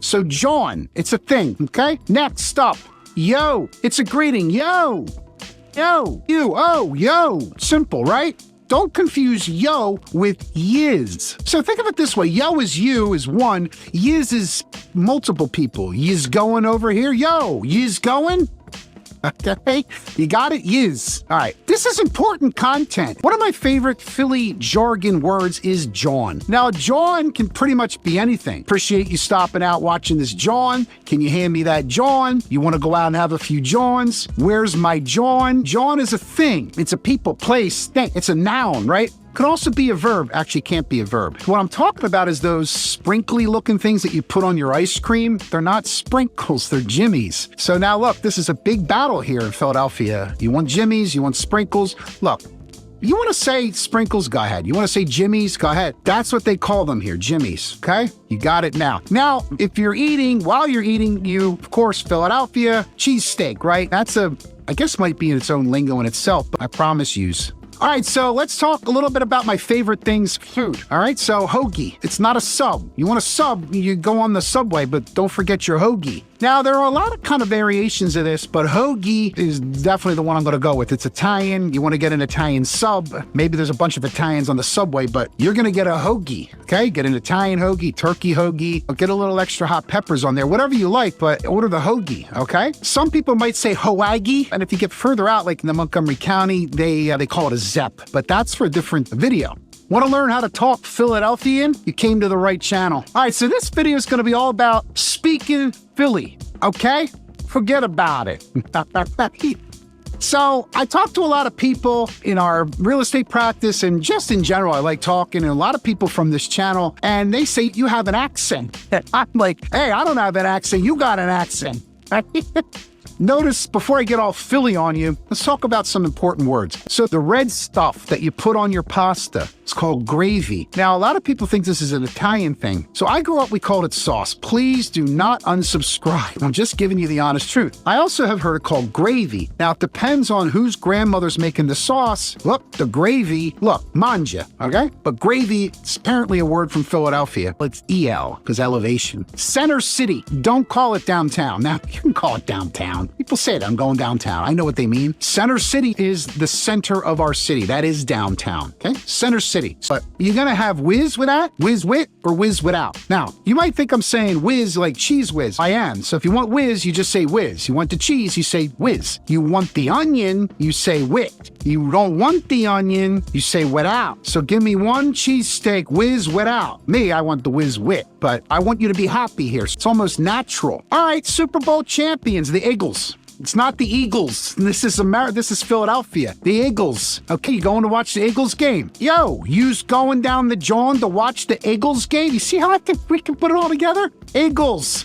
So John, it's a thing, okay? Next up, yo, it's a greeting. Yo, yo, you, oh, yo. Simple, right? Don't confuse yo with yiz. So think of it this way. Yo is you is one. Yiz is multiple people. Yiz going over here. Yo, yiz going? Okay, you got it? Yiz. All right, this is important content. One of my favorite Philly jargon words is John. Now, John can pretty much be anything. Appreciate you stopping out watching this, John. Can you hand me that, John? You want to go out and have a few Johns? Where's my John? John is a thing. It's a people, place, thing. It's a noun, right? Could also be a verb. Actually can't be a verb. What I'm talking about is those sprinkly looking things that you put on your ice cream. They're not sprinkles, they're jimmies. So now look, this is a big battle here in Philadelphia. You want jimmies, you want sprinkles. Look, you want to say sprinkles, go ahead. You want to say jimmies, go ahead. That's what they call them here, jimmies, okay? You got it now. Now, if you're eating, while you're eating, you, of course, Philadelphia, cheesesteak, right? That's I guess might be in its own lingo in itself, but I promise yous. All right, so let's talk a little bit about my favorite things, food. All right, so hoagie. It's not a sub. You want a sub, you go on the subway, but don't forget your hoagie. Now, there are a lot of kind of variations of this, but hoagie is definitely the one I'm going to go with. It's Italian. You want to get an Italian sub. Maybe there's a bunch of Italians on the subway, but you're going to get a hoagie, okay? Get an Italian hoagie, turkey hoagie. Get a little extra hot peppers on there, whatever you like, but order the hoagie, okay? Some people might say hoagie, and if you get further out, like in the Montgomery County, they call it a Zepp, but that's for a different video. Want to learn how to talk Philadelphian? You came to the right channel. All right, so this video is going to be all about speaking Philly, okay? Forget about it. So I talk to a lot of people in our real estate practice and just in general, I like talking to a lot of people from this channel and they say, you have an accent. I'm like, hey, I don't have an accent. You got an accent. Notice, before I get all Philly on you, let's talk about some important words. So the red stuff that you put on your pasta, it's called gravy. Now, a lot of people think this is an Italian thing. So I grew up, we called it sauce. Please do not unsubscribe. I'm just giving you the honest truth. I also have heard it called gravy. Now, it depends on whose grandmother's making the sauce. Look, the gravy, look, manja, okay? But gravy is apparently a word from Philadelphia. It's EL, because elevation. Center City, don't call it downtown. Now, you can call it downtown. People say that, I'm going downtown. I know what they mean. Center City is the center of our city. That is downtown, okay? Center City. But you're gonna have whiz with that, whiz wit, or whiz without. Now, you might think I'm saying whiz like cheese whiz. I am. So if you want whiz, you just say whiz. You want the cheese, you say whiz. You want the onion, you say wit. You don't want the onion, you say without. So give me one cheesesteak whiz without. Me, I want the whiz wit. But I want you to be happy here. It's almost natural. All right, Super Bowl champions, the Eagles. It's not the Eagles. This is Philadelphia. The Eagles. Okay, you going to watch the Eagles game? Yo, you's going down the John to watch the Eagles game? You see how we can put it all together? Eagles.